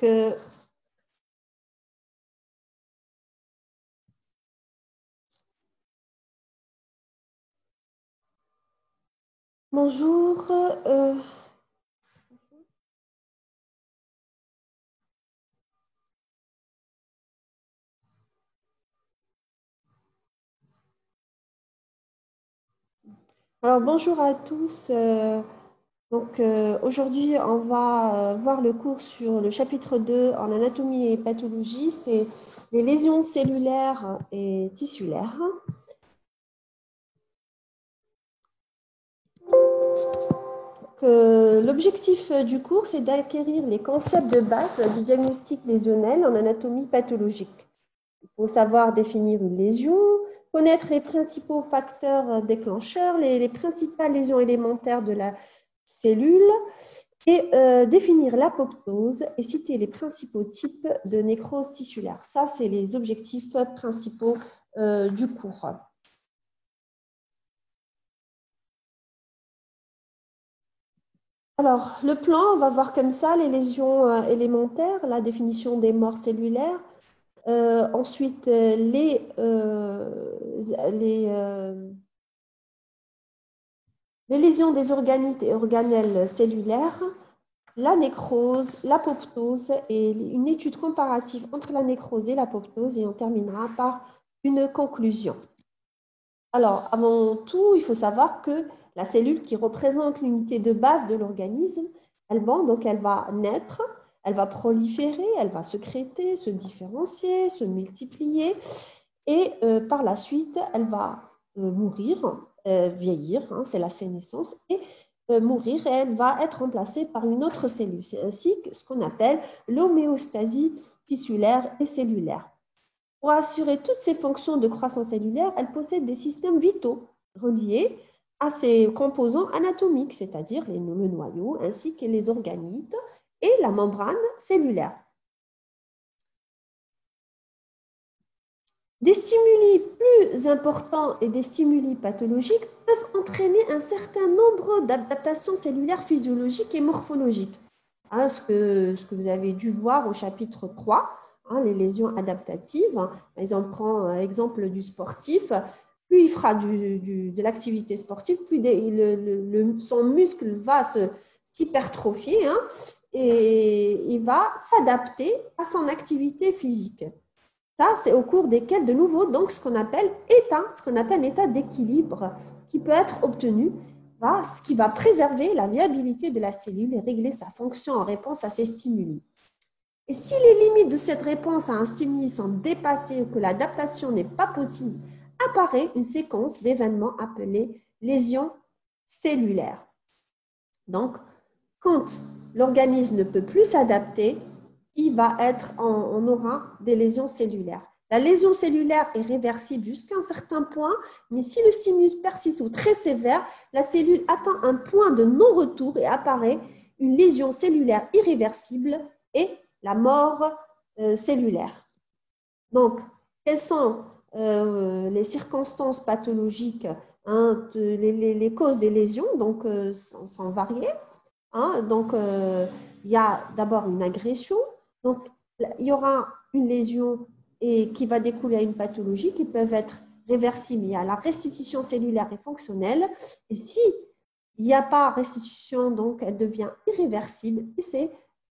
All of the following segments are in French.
que bonjour. Alors, bonjour à tous. Aujourd'hui, on va voir le cours sur le chapitre 2 en anatomie et pathologie. C'est les lésions cellulaires et tissulaires. L'objectif du cours, c'est d'acquérir les concepts de base du diagnostic lésionnel en anatomie pathologique. Il faut savoir définir une lésion, connaître les principaux facteurs déclencheurs, les principales lésions élémentaires de la cellule et définir l'apoptose et citer les principaux types de nécrose tissulaire. Ça, c'est les objectifs principaux du cours. Alors, le plan, on va voir comme ça les lésions élémentaires, la définition des morts cellulaires. Ensuite, les lésions des organites et organelles cellulaires, la nécrose, l'apoptose et une étude comparative entre la nécrose et l'apoptose, et on terminera par une conclusion. Alors, avant tout, il faut savoir que la cellule qui représente l'unité de base de l'organisme, elle va naître, elle va proliférer, elle va sécréter, se différencier, se multiplier, et par la suite, elle va mourir, vieillir, c'est la sénescence, et mourir, et elle va être remplacée par une autre cellule. C'est ainsi que ce qu'on appelle l'homéostasie tissulaire et cellulaire. Pour assurer toutes ces fonctions de croissance cellulaire, elle possède des systèmes vitaux reliés à ses composants anatomiques, c'est-à-dire le noyau ainsi que les organites et la membrane cellulaire. Des stimuli plus importants et des stimuli pathologiques peuvent entraîner un certain nombre d'adaptations cellulaires physiologiques et morphologiques. Ce que vous avez dû voir au chapitre 3, les lésions adaptatives. Par exemple, on prend exemple du sportif. Plus il fera de l'activité sportive, plus son muscle va s'hypertrophier et il va s'adapter à son activité physique. Ça, c'est au cours desquels, de nouveau, donc, ce qu'on appelle un état d'équilibre qui peut être obtenu, ce qui va préserver la viabilité de la cellule et régler sa fonction en réponse à ces stimuli. Et si les limites de cette réponse à un stimuli sont dépassées ou que l'adaptation n'est pas possible, apparaît une séquence d'événements appelée lésions cellulaires. Donc, quand l'organisme ne peut plus s'adapter, on aura des lésions cellulaires. La lésion cellulaire est réversible jusqu'à un certain point, mais si le stimulus persiste ou très sévère, la cellule atteint un point de non-retour et apparaît une lésion cellulaire irréversible et la mort cellulaire. Donc, quelles sont les circonstances pathologiques, les causes des lésions, donc sont variées. Donc, il y a d'abord une agression. Donc, il y aura une lésion qui va découler à une pathologie qui peuvent être réversibles. Il y a la restitution cellulaire et fonctionnelle. Et s'il n'y a pas restitution, donc elle devient irréversible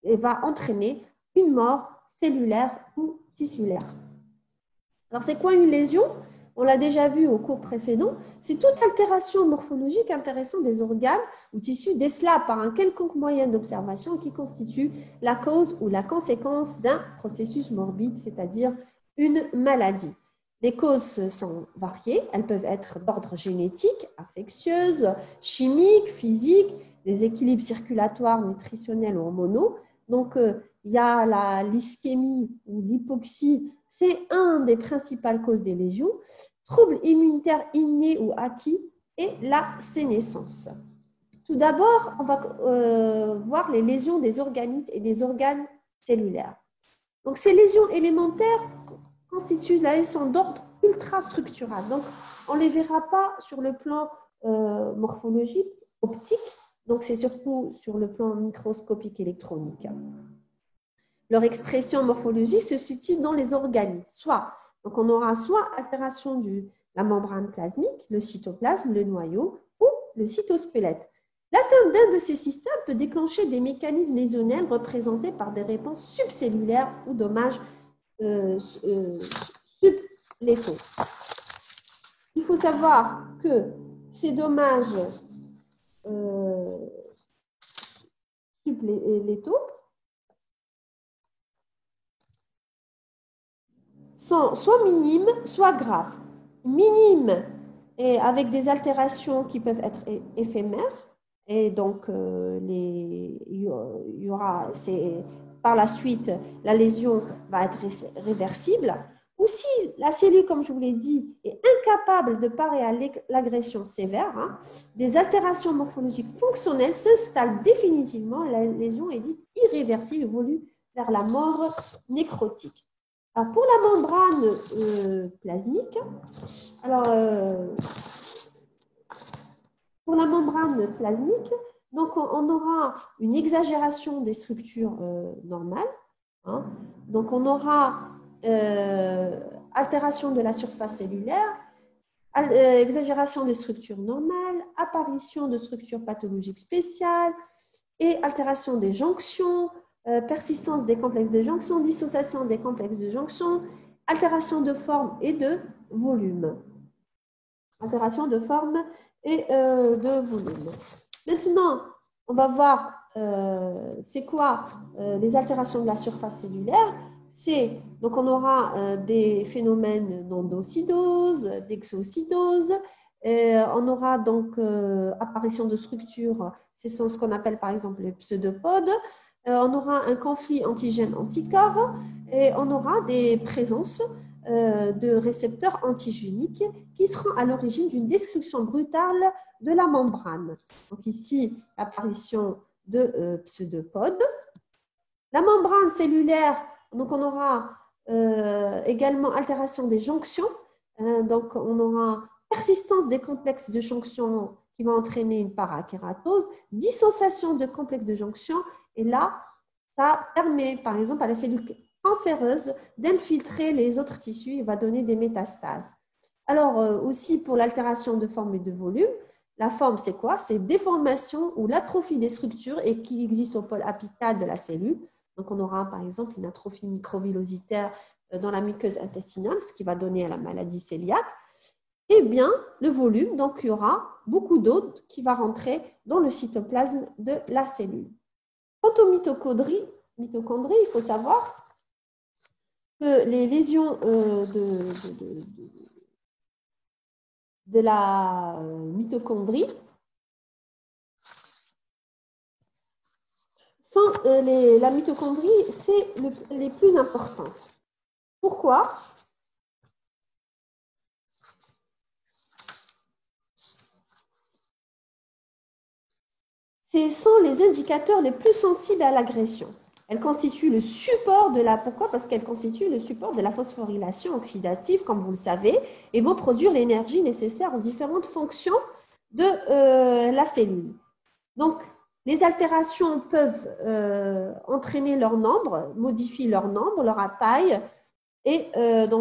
et va entraîner une mort cellulaire ou tissulaire. Alors, c'est quoi une lésion? On l'a déjà vu au cours précédent, c'est toute altération morphologique intéressante des organes ou tissus décelée par un quelconque moyen d'observation qui constitue la cause ou la conséquence d'un processus morbide, c'est-à-dire une maladie. Les causes sont variées, elles peuvent être d'ordre génétique, infectieuse, chimique, physique, des équilibres circulatoires, nutritionnels ou hormonaux. Donc, il y a l'ischémie ou l'hypoxie, c'est une des principales causes des lésions. Troubles immunitaires innés ou acquis et la sénescence. Tout d'abord, on va voir les lésions des organites et des organes cellulaires. Donc, ces lésions élémentaires constituent la lésion d'ordre ultrastructural. Donc, on ne les verra pas sur le plan morphologique, optique. Donc, c'est surtout sur le plan microscopique électronique. leur expression morphologique se situe dans les organites. Donc on aura soit altération de la membrane plasmique, le cytoplasme, le noyau ou le cytosquelette. L'atteinte d'un de ces systèmes peut déclencher des mécanismes lésionnels représentés par des réponses subcellulaires ou dommages sublétaux. Il faut savoir que ces dommages sublétaux sont soit minimes, soit graves. Minimes et avec des altérations qui peuvent être éphémères, et donc il y aura, par la suite, la lésion va être réversible. Ou si la cellule, comme je vous l'ai dit, est incapable de parer à l'agression sévère, hein, des altérations morphologiques fonctionnelles s'installent définitivement, la lésion est dite irréversible, évolue vers la mort nécrotique. Alors, pour la membrane plasmique, pour la membrane plasmique, donc on aura une exagération des structures normales. Hein. Donc, on aura altération de la surface cellulaire, exagération des structures normales, apparition de structures pathologiques spéciales et altération des jonctions, persistance des complexes de jonction, dissociation des complexes de jonction, altération de forme et de volume. Altération de forme et de volume. Maintenant, on va voir c'est quoi les altérations de la surface cellulaire. Donc on aura des phénomènes d'endocytose, d'exocytose. On aura donc apparition de structures, c'est ce qu'on appelle par exemple les pseudopodes. On aura un conflit antigène-anticorps et on aura des présences de récepteurs antigéniques qui seront à l'origine d'une destruction brutale de la membrane. Donc ici, l'apparition de pseudopodes. La membrane cellulaire, donc on aura également altération des jonctions. Donc on aura persistance des complexes de jonction qui vont entraîner une parakératose, dissociation de complexes de jonction, et là, ça permet par exemple à la cellule cancéreuse d'infiltrer les autres tissus et va donner des métastases. Alors, aussi pour l'altération de forme et de volume, la forme, c'est quoi? C'est déformation ou l'atrophie des structures et qui existe au pôle apical de la cellule. Donc, on aura par exemple une atrophie microvillositaire dans la muqueuse intestinale, ce qui va donner à la maladie cœliaque. Et bien, le volume, donc il y aura beaucoup d'eau qui va rentrer dans le cytoplasme de la cellule. Quant aux mitochondries, il faut savoir que les lésions de la mitochondrie sont la mitochondrie, c'est les plus importantes. Pourquoi? Ce sont les indicateurs les plus sensibles à l'agression. Elles constituent le support de la... Pourquoi? Parce qu'elles constituent le support de la phosphorylation oxydative, comme vous le savez, et vont produire l'énergie nécessaire aux différentes fonctions de la cellule. Donc, les altérations peuvent entraîner leur nombre, modifier leur nombre, leur taille et leur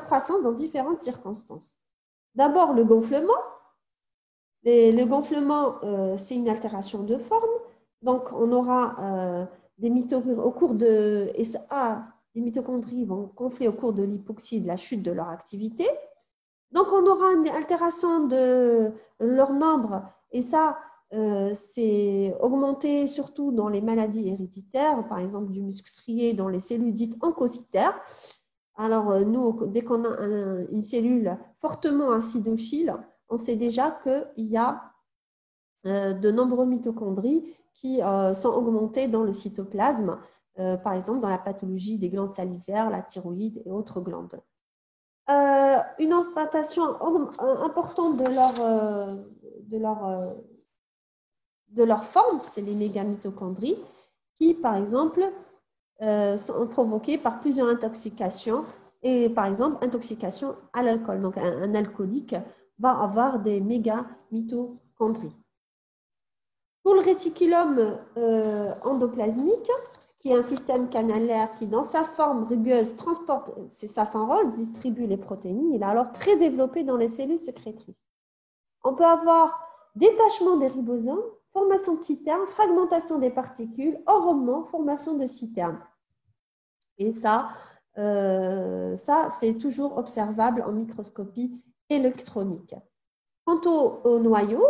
croissance dans différentes circonstances. D'abord, le gonflement. Le gonflement, c'est une altération de forme. Donc, on aura des mitochondries au cours de... les mitochondries vont gonfler au cours de l'hypoxie, de la chute de leur activité. Donc, on aura une altération de leur nombre. Et ça, c'est augmenté surtout dans les maladies héréditaires, par exemple du muscle strié dans les cellules dites oncocytaires. Alors, nous, dès qu'on a une cellule fortement acidophile, on sait déjà qu'il y a de nombreux mitochondries qui sont augmentées dans le cytoplasme, par exemple dans la pathologie des glandes salivaires, la thyroïde et autres glandes. Une augmentation importante de leur forme, c'est les mégamitochondries, qui, par exemple, sont provoquées par plusieurs intoxications, et par exemple, intoxication à l'alcool. Donc, un alcoolique va avoir des mégamitochondries. Pour le réticulum endoplasmique, qui est un système canalaire qui, dans sa forme rugueuse, transporte, c'est ça son rôle, distribue les protéines. Il est alors très développé dans les cellules sécrétrices. On peut avoir détachement des ribosomes, formation de citernes, fragmentation des particules, enrobement, formation de citernes. Et ça c'est toujours observable en microscopie électronique. Quant au noyau,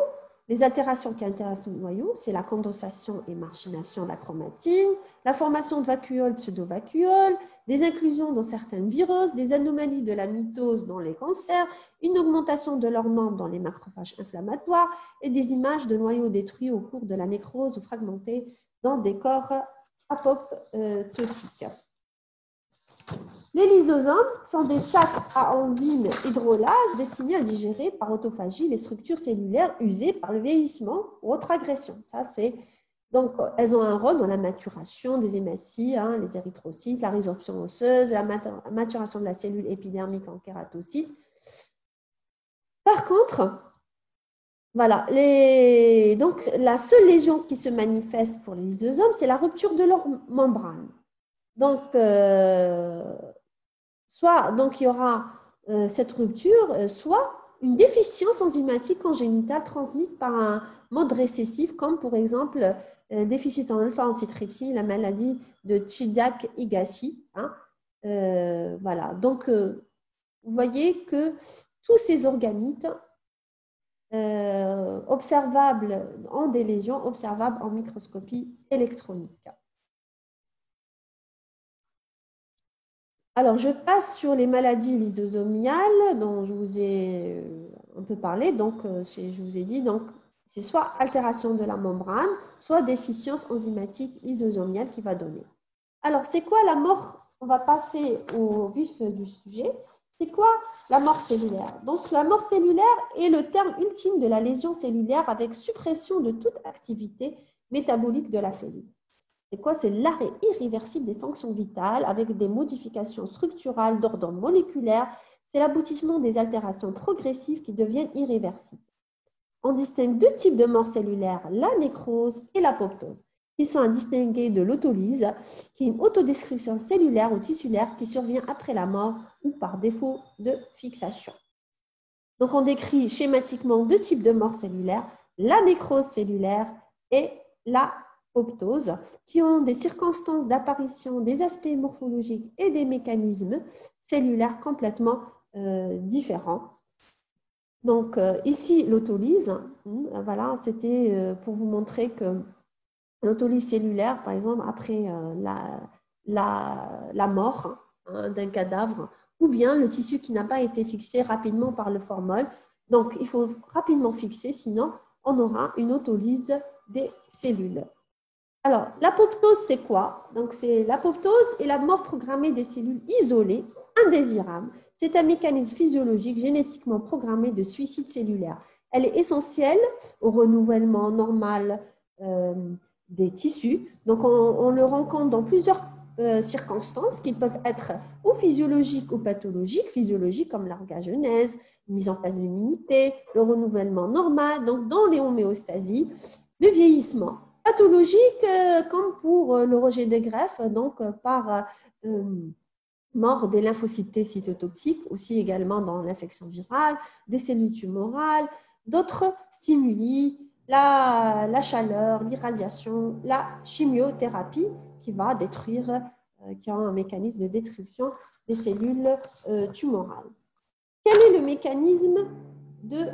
les altérations qui intéressent le noyau, c'est la condensation et margination de la chromatine, la formation de vacuoles, pseudo-vacuoles, des inclusions dans certaines viroses, des anomalies de la mitose dans les cancers, une augmentation de leur nombre dans les macrophages inflammatoires et des images de noyaux détruits au cours de la nécrose ou fragmentés dans des corps apoptotiques. Les lysosomes sont des sacs à enzymes hydrolases destinés à digérer par autophagie les structures cellulaires usées par le vieillissement ou autre agression. Donc, elles ont un rôle dans la maturation des hématies, les érythrocytes, la résorption osseuse, la maturation de la cellule épidermique en kératocyte. Par contre, voilà, donc la seule lésion qui se manifeste pour les lysosomes, c'est la rupture de leur membrane. Donc, donc il y aura cette rupture, soit une déficience enzymatique congénitale transmise par un mode récessif, comme par exemple déficit en alpha-antitrypsine, la maladie de Chidak-Higashi. Voilà, donc vous voyez que tous ces organites observables en des lésions, observables en microscopie électronique. Alors, je passe sur les maladies lysosomiales dont je vous ai un peu parlé. Donc, je vous ai dit, donc, c'est soit altération de la membrane, soit déficience enzymatique lysosomiale qui va donner. Alors, c'est quoi la mort? On va passer au vif du sujet. C'est quoi la mort cellulaire? Donc, la mort cellulaire est le terme ultime de la lésion cellulaire avec suppression de toute activité métabolique de la cellule. C'est quoi? C'est l'arrêt irréversible des fonctions vitales avec des modifications structurales d'ordre moléculaire. C'est l'aboutissement des altérations progressives qui deviennent irréversibles. On distingue deux types de mort cellulaire, la nécrose et l'apoptose, qui sont à distinguer de l'autolyse, qui est une autodestruction cellulaire ou tissulaire qui survient après la mort ou par défaut de fixation. Donc, on décrit schématiquement deux types de mort cellulaire, la nécrose cellulaire et la apoptose, qui ont des circonstances d'apparition, des aspects morphologiques et des mécanismes cellulaires complètement différents. Donc, ici, l'autolyse, voilà, c'était pour vous montrer que l'autolyse cellulaire, par exemple, après la mort d'un cadavre, ou bien le tissu qui n'a pas été fixé rapidement par le formol. Donc, il faut rapidement fixer, sinon on aura une autolyse des cellules. Alors, l'apoptose, c'est quoi? Donc, c'est l'apoptose et la mort programmée des cellules isolées, indésirables. C'est un mécanisme physiologique génétiquement programmé de suicide cellulaire. Elle est essentielle au renouvellement normal des tissus. Donc, on le rencontre dans plusieurs circonstances qui peuvent être ou physiologiques ou pathologiques. Physiologiques comme l'orgagenèse, mise en place de l'immunité, le renouvellement normal, donc dans les homéostasies, le vieillissement. Pathologique, comme pour le rejet des greffes, donc par mort des lymphocytes T cytotoxiques, aussi également dans l'infection virale, des cellules tumorales, d'autres stimuli, la chaleur, l'irradiation, la chimiothérapie qui va détruire, qui a un mécanisme de destruction des cellules tumorales. Quel est le mécanisme de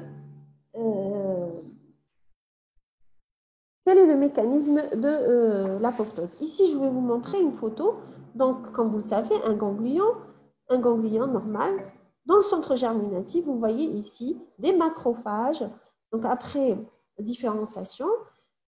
l'apoptose? Ici, je vais vous montrer une photo. Donc, comme vous le savez, un ganglion normal. Dans le centre germinatif, vous voyez ici des macrophages. Donc, après différenciation,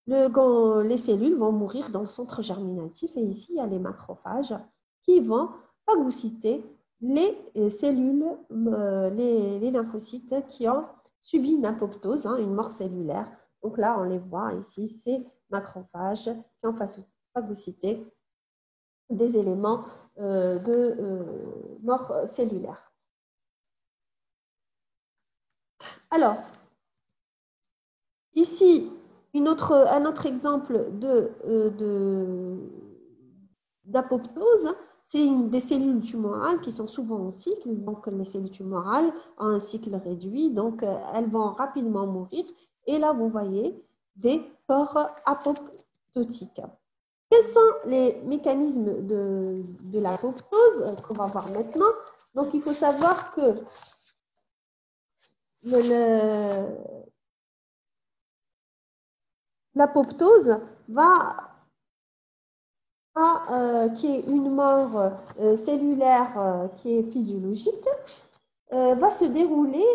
les cellules vont mourir dans le centre germinatif. Et ici, il y a les macrophages qui vont phagocyter les cellules, les lymphocytes qui ont subi une apoptose, une mort cellulaire. Donc là, on les voit ici, ces macrophages qui ont phagocyté des éléments de mort cellulaire. Alors, ici, un autre exemple d'apoptose, c'est des cellules tumorales qui sont souvent en cycle. Donc, les cellules tumorales ont un cycle réduit, donc elles vont rapidement mourir. Et là, vous voyez des corps apoptotiques. Quels sont les mécanismes de l'apoptose qu'on va voir maintenant? Donc, il faut savoir que l'apoptose qui est une mort cellulaire qui est physiologique, va se dérouler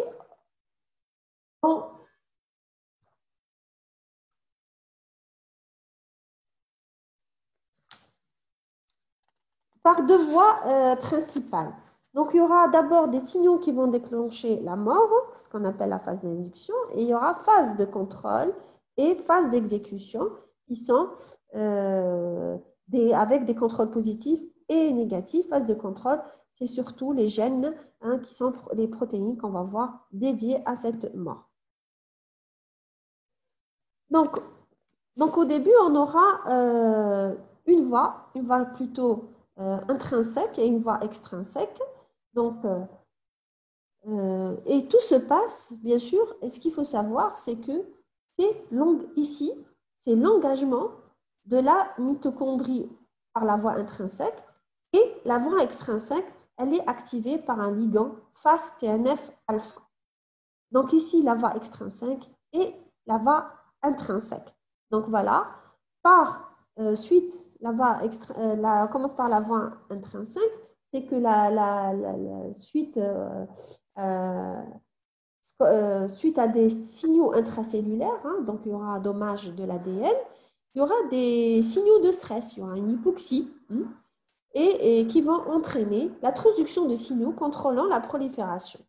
par deux voies principales. Donc, il y aura d'abord des signaux qui vont déclencher la mort, ce qu'on appelle la phase d'induction, et il y aura phase de contrôle et phase d'exécution qui sont avec des contrôles positifs et négatifs. Phase de contrôle, c'est surtout les gènes qui sont les protéines qu'on va voir dédiées à cette mort. Donc au début, on aura une voie plutôt intrinsèque et une voie extrinsèque. Donc, et tout se passe, bien sûr, et ce qu'il faut savoir, c'est que ici, c'est l'engagement de la mitochondrie par la voie intrinsèque et la voie extrinsèque, elle est activée par un ligand FAS TNF-alpha. Donc ici, la voie extrinsèque et la voie intrinsèque. Donc voilà, suite, on commence par la voie intrinsèque, c'est que suite à des signaux intracellulaires, donc il y aura un dommage de l'ADN, il y aura des signaux de stress, il y aura une hypoxie, et qui vont entraîner la transduction de signaux contrôlant la prolifération.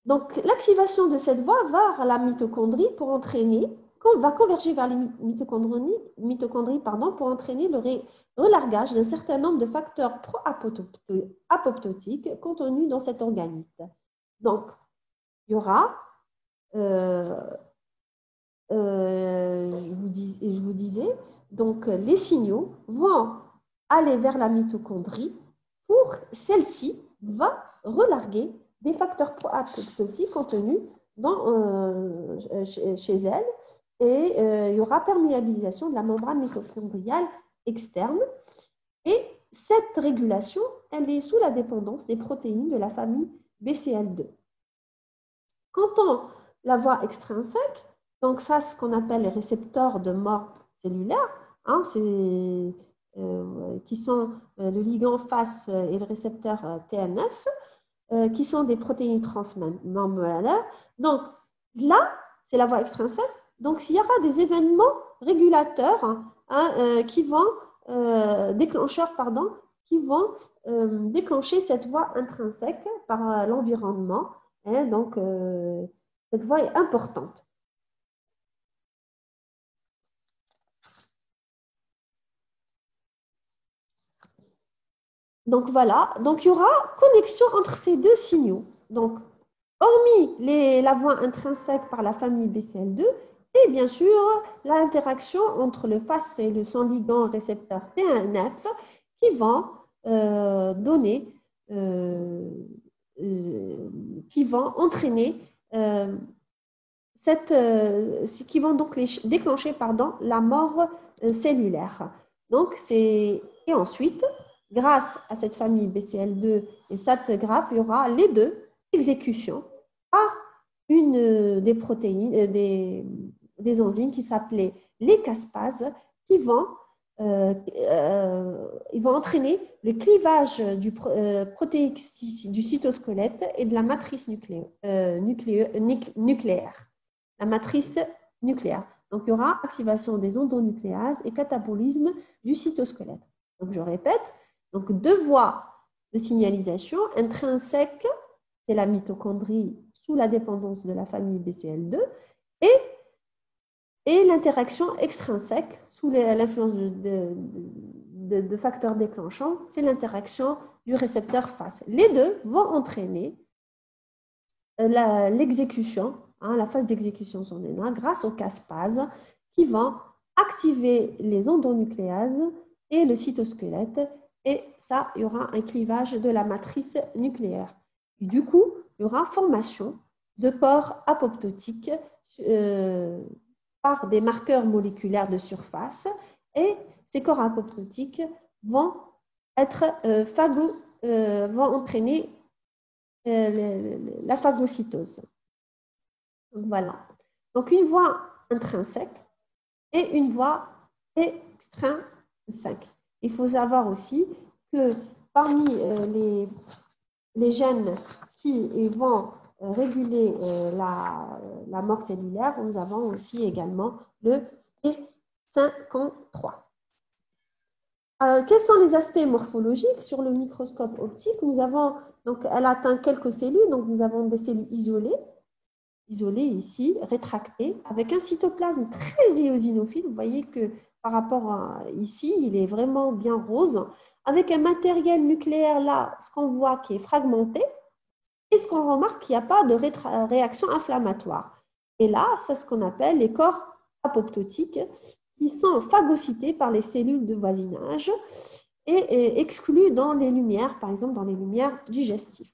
Donc, l'activation de cette voie vers la mitochondrie va converger vers les mitochondries pour entraîner le relargage d'un certain nombre de facteurs pro-apoptotiques contenus dans cet organisme. Donc, il y aura, je vous disais, donc les signaux vont aller vers la mitochondrie pour celle-ci va relarguer des facteurs pro-apoptotiques contenus chez elle et il y aura perméabilisation de la membrane mitochondriale externe. Et cette régulation, elle est sous la dépendance des protéines de la famille BCL2. Quant à la voie extrinsèque, donc ça, ce qu'on appelle les récepteurs de mort cellulaire, qui sont le ligand FAS et le récepteur TNF, qui sont des protéines transmembranaires. Donc là, c'est la voie extrinsèque. Donc il y aura des événements régulateurs qui vont déclencher cette voie intrinsèque par l'environnement. Donc cette voie est importante. Donc voilà, donc il y aura connexion entre ces deux signaux. Donc, hormis la voie intrinsèque par la famille BCL2, et bien sûr l'interaction entre le FAS et son ligand récepteur TNF qui vont qui vont entraîner qui vont donc déclencher la mort cellulaire. Donc et ensuite, grâce à cette famille BCL2 et SAT-graph, il y aura les deux exécutions à des protéines, des enzymes qui s'appelaient les caspases, qui vont entraîner le clivage protéique du cytosquelette et de la matrice nucléaire. La matrice nucléaire. Donc, il y aura activation des endonucléases et catabolisme du cytosquelette. Donc, je répète, donc deux voies de signalisation intrinsèque, c'est la mitochondrie sous la dépendance de la famille BCL2 et l'interaction extrinsèque sous l'influence de facteurs déclenchants, c'est l'interaction du récepteur FAS. Les deux vont entraîner l'exécution, la phase d'exécution sur DNA grâce aux caspases qui vont activer les endonucléases et le cytosquelette. Et ça, il y aura un clivage de la matrice nucléaire. Et du coup, il y aura formation de corps apoptotiques par des marqueurs moléculaires de surface. Et ces corps apoptotiques vont vont entraîner la phagocytose. Donc, voilà. Donc, une voie intrinsèque et une voie extrinsèque. Il faut savoir aussi que parmi les gènes qui vont réguler la mort cellulaire, nous avons aussi également le P53. Quels sont les aspects morphologiques sur le microscope optique? Nous avons, donc, elle atteint quelques cellules, donc nous avons des cellules isolées ici, rétractées, avec un cytoplasme très éosinophile. Vous voyez que par rapport à ici, il est vraiment bien rose, avec un matériel nucléaire là, ce qu'on voit qui est fragmenté, et ce qu'on remarque qu'il n'y a pas de réaction inflammatoire. Et là, c'est ce qu'on appelle les corps apoptotiques, qui sont phagocytés par les cellules de voisinage et exclus dans les lumières, par exemple dans les lumières digestives.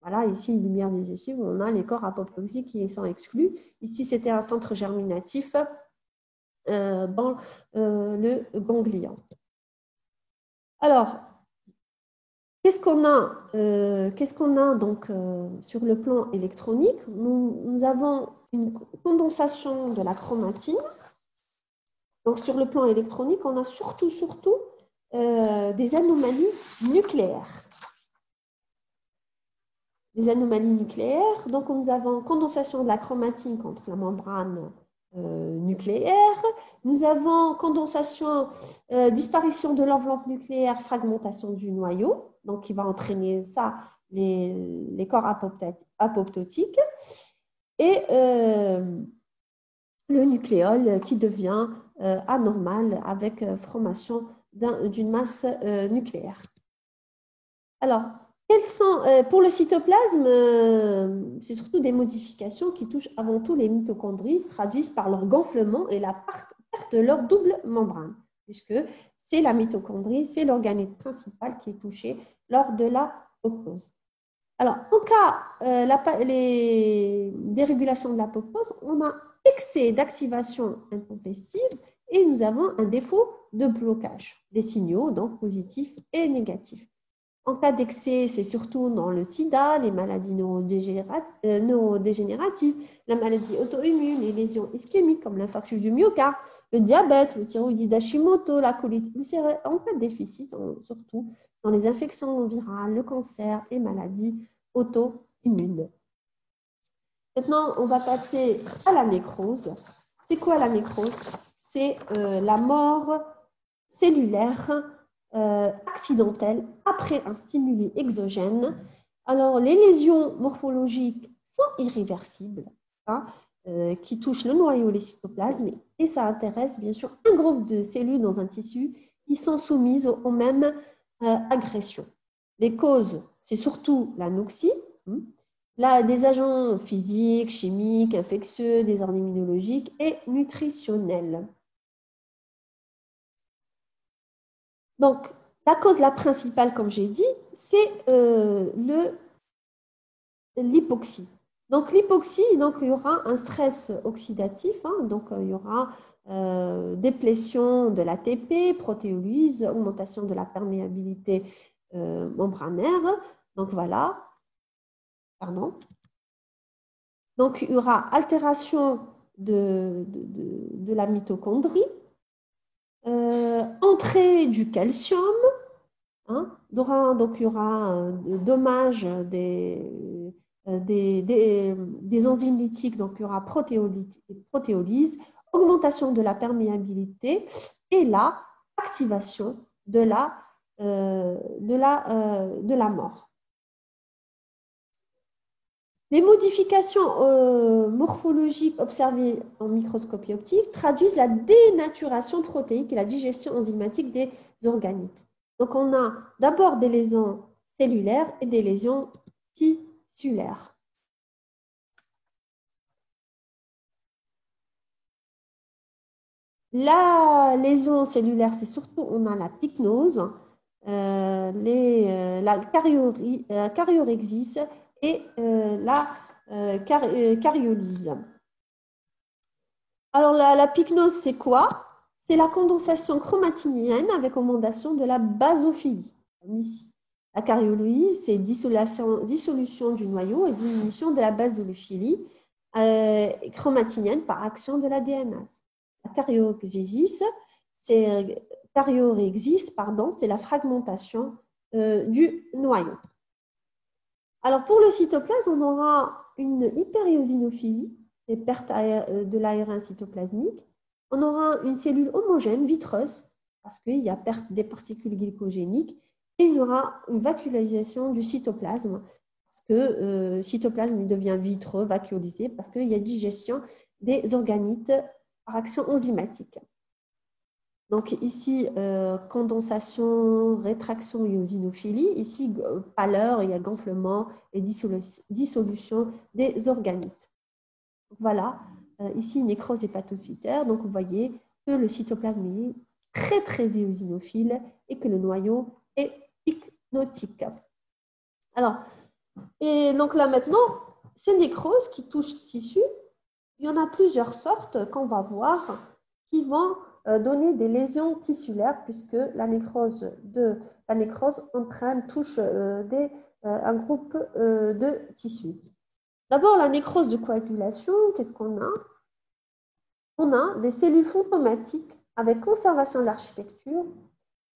Voilà, ici, une lumière digestive où on a les corps apoptotiques qui sont exclus. Ici, c'était un centre germinatif dans le ganglion. Alors, qu'est-ce qu'on a donc sur le plan électronique? Nous avons une condensation de la chromatine. Donc, sur le plan électronique, on a surtout des anomalies nucléaires. Des anomalies nucléaires. Donc, nous avons condensation de la chromatine contre la membrane nucléaire. Nous avons condensation, disparition de l'enveloppe nucléaire, fragmentation du noyau, donc qui va entraîner ça, les corps apoptotiques. Et le nucléole qui devient anormal avec formation d'une masse nucléaire. Alors, pour le cytoplasme, c'est surtout des modifications qui touchent avant tout les mitochondries, se traduisent par leur gonflement et la perte de leur double membrane, puisque c'est la mitochondrie, c'est l'organelle principal qui est touché lors de la l'apoptose. Alors, en cas les dérégulations de l'apoptose, on a excès d'activation intempestive et nous avons un défaut de blocage des signaux, donc positifs et négatifs. En cas d'excès, c'est surtout dans le sida, les maladies neurodégénératives, la maladie auto-immune, les lésions ischémiques comme l'infarctus du myocarde, le diabète, le thyroïdite d'Hashimoto, la colite ulcéreuse. En cas de déficit, surtout dans les infections virales, le cancer et maladies auto-immunes. Maintenant, on va passer à la nécrose. C'est quoi la nécrose? C'est la mort cellulaire accidentelle après un stimuli exogène. Alors, les lésions morphologiques sont irréversibles, hein, qui touchent le noyau, les cytoplasmes, et ça intéresse bien sûr un groupe de cellules dans un tissu qui sont soumises aux mêmes agressions. Les causes, c'est surtout l'anoxie, des agents physiques, chimiques, infectieux, désordres immunologiques et nutritionnels. Donc, la cause la principale, comme j'ai dit, c'est l'hypoxie. Donc, l'hypoxie, il y aura un stress oxydatif, hein, donc il y aura déplétion de l'ATP, protéolyse, augmentation de la perméabilité membranaire. Donc, voilà. Pardon. Donc, il y aura altération de la mitochondrie, entrée du calcium, hein, donc il y aura un dommage des enzymes lytiques, donc il y aura protéolyse, augmentation de la perméabilité et la activation de la mort. Les modifications morphologiques observées en microscopie optique traduisent la dénaturation protéique et la digestion enzymatique des organites. Donc, on a d'abord des lésions cellulaires et des lésions tissulaires. La lésion cellulaire, c'est surtout, on a la pycnose, la cariorexis et la cariolyse. Alors, la pycnose, c'est quoi? C'est la condensation chromatinienne avec augmentation de la basophilie, comme ici. La cariolyse, c'est dissolution du noyau et diminution de la basophilie chromatinienne par action de la DNase. La carioréxis, c'est la fragmentation du noyau. Alors, pour le cytoplasme, on aura une hyperéosinophilie, c'est perte de l'aérien cytoplasmique. On aura une cellule homogène, vitreuse, parce qu'il y a perte des particules glycogéniques. Et il y aura une vacuolisation du cytoplasme, parce que le cytoplasme devient vitreux, vacuolisé, parce qu'il y a digestion des organites par action enzymatique. Donc ici, condensation, rétraction et eosinophilie. Ici, pâleur, il y a gonflement et dissolution des organites. Voilà, ici, nécrose hépatocytaire. Donc, vous voyez que le cytoplasme est très, très éosinophile et que le noyau est pycnotique. Alors, et donc là maintenant, ces nécroses qui touchent le tissu, il y en a plusieurs sortes qu'on va voir qui vont donner des lésions tissulaires puisque la nécrose touche un groupe de tissus. D'abord, la nécrose de coagulation, qu'est-ce qu'on a? On a des cellules fantomatiques avec conservation de l'architecture,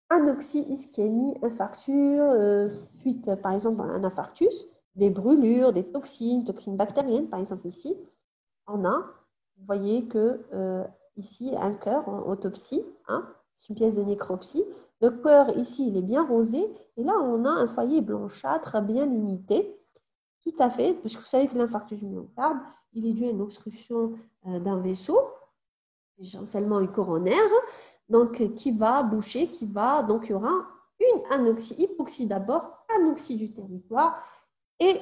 anoxie, ischémie, infarcture, suite par exemple à un infarctus, des brûlures, des toxines bactériennes par exemple ici. On a, vous voyez que ici, un cœur en autopsie, hein, c'est une pièce de nécropsie. Le cœur ici, il est bien rosé et là, on a un foyer blanchâtre bien limité. Tout à fait, parce que vous savez que l'infarctus du myocarde, il est dû à une obstruction d'un vaisseau, essentiellement coronaire, donc qui va boucher, donc il y aura une anoxie, hypoxie d'abord, anoxie du territoire, et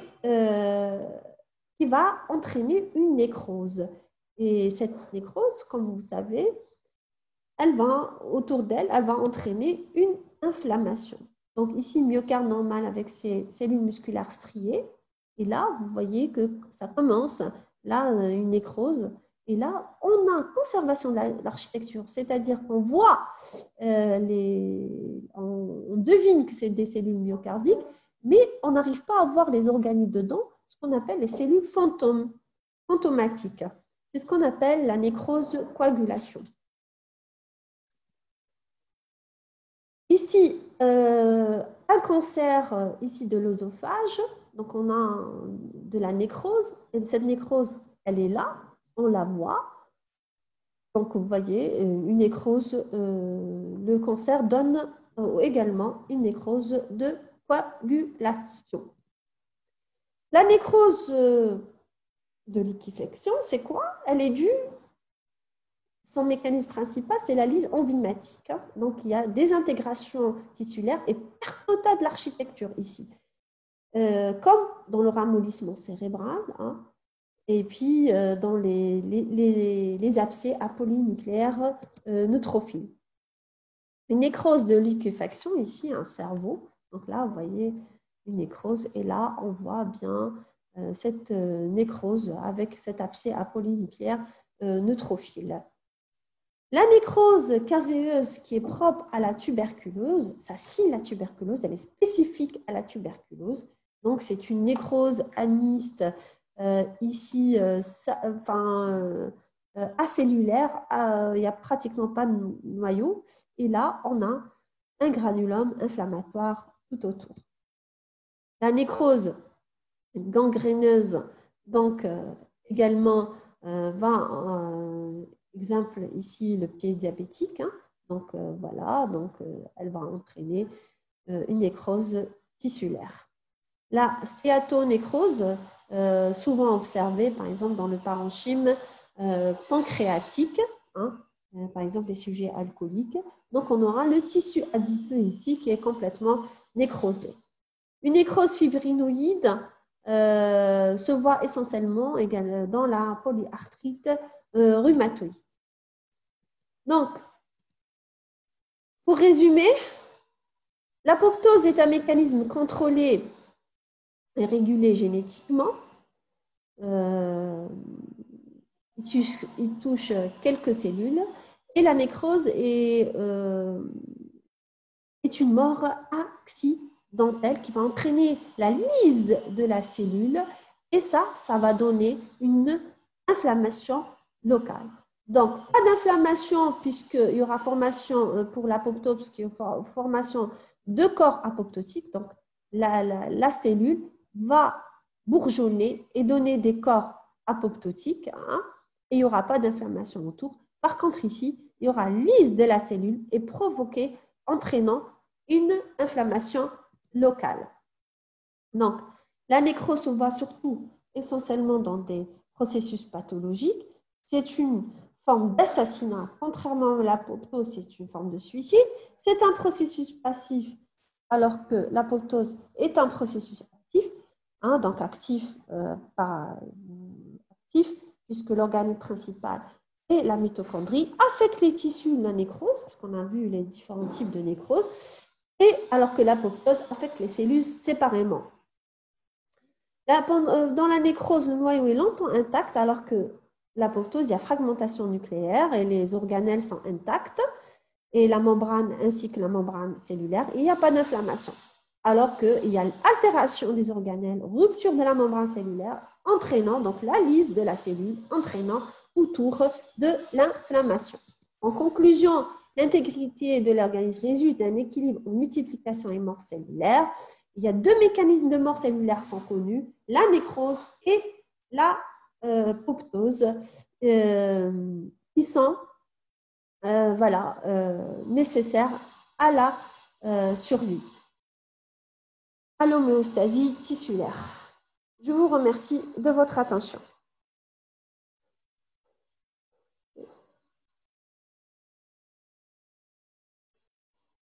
qui va entraîner une nécrose. Et cette nécrose, comme vous savez, autour d'elle, elle va entraîner une inflammation. Donc ici, myocarde normal avec ses cellules musculaires striées. Et là, vous voyez que ça commence, là, une nécrose. Et là, on a conservation de l'architecture, c'est-à-dire qu'on voit, on devine que c'est des cellules myocardiques, mais on n'arrive pas à voir les organites dedans, ce qu'on appelle les cellules fantomatiques. C'est ce qu'on appelle la nécrose coagulation. Ici, un cancer ici de l'œsophage. Donc, on a de la nécrose. Et cette nécrose, elle est là. On la voit. Donc, vous voyez, une nécrose, le cancer donne également une nécrose de coagulation. La nécrose de liquéfaction, c'est quoi? Elle est due, son mécanisme principal, c'est la lyse enzymatique. Donc, il y a désintégration tissulaire et perte totale de l'architecture ici. Comme dans le ramollisement cérébral, hein, et puis dans les abcès à polynucléaires neutrophiles. Une nécrose de liquéfaction, ici, un cerveau. Donc là, vous voyez une nécrose, et là, on voit bien cette nécrose avec cet abcès à polynucléaire neutrophile. La nécrose caséeuse qui est propre à la tuberculose, ça signe la tuberculose, elle est spécifique à la tuberculose. Donc, c'est une nécrose aniste ici, acellulaire, il n'y a pratiquement pas de noyau. Et là, on a un granulome inflammatoire tout autour. La nécrose gangréneuse, donc également, exemple ici le pied diabétique. Hein. Donc voilà, donc elle va entraîner une nécrose tissulaire. La stéatonécrose, souvent observée par exemple dans le parenchyme pancréatique, hein, par exemple les sujets alcooliques. Donc on aura le tissu adipeux ici qui est complètement nécrosé. Une nécrose fibrinoïde se voit essentiellement dans la polyarthrite rhumatoïde. Donc, pour résumer, l'apoptose est un mécanisme contrôlé et régulé génétiquement. Il touche quelques cellules et la nécrose est une mort accidentelle qui va entraîner la lyse de la cellule et ça va donner une inflammation locale. Donc, pas d'inflammation puisqu'il y aura formation pour l'apoptose, puisqu'il y aura formation de corps apoptotiques. Donc, la cellule va bourgeonner et donner des corps apoptotiques, hein, et il n'y aura pas d'inflammation autour. Par contre, ici, il y aura lyse de la cellule et provoquer, entraînant une inflammation locale. Donc, la nécrose se voit surtout essentiellement dans des processus pathologiques. C'est une forme d'assassinat, contrairement à l'apoptose, c'est une forme de suicide. C'est un processus passif, alors que l'apoptose est un processus actif, hein, donc actif, actif, puisque l'organe principal est la mitochondrie, affecte les tissus de la nécrose, puisqu'on a vu les différents types de nécrose, et alors que l'apoptose affecte les cellules séparément. Dans la nécrose, le noyau est longtemps intact, alors que l'apoptose, il y a fragmentation nucléaire et les organelles sont intactes, et la membrane ainsi que la membrane cellulaire, et il n'y a pas d'inflammation. Alors qu'il y a altération des organelles, rupture de la membrane cellulaire, entraînant donc la lyse de la cellule, entraînant autour de l'inflammation. En conclusion, l'intégrité de l'organisme résulte d'un équilibre en multiplication et mort cellulaire. Il y a deux mécanismes de mort cellulaire sont connus, la nécrose et la apoptose, qui sont nécessaires à la survie, à l'homéostasie tissulaire. Je vous remercie de votre attention.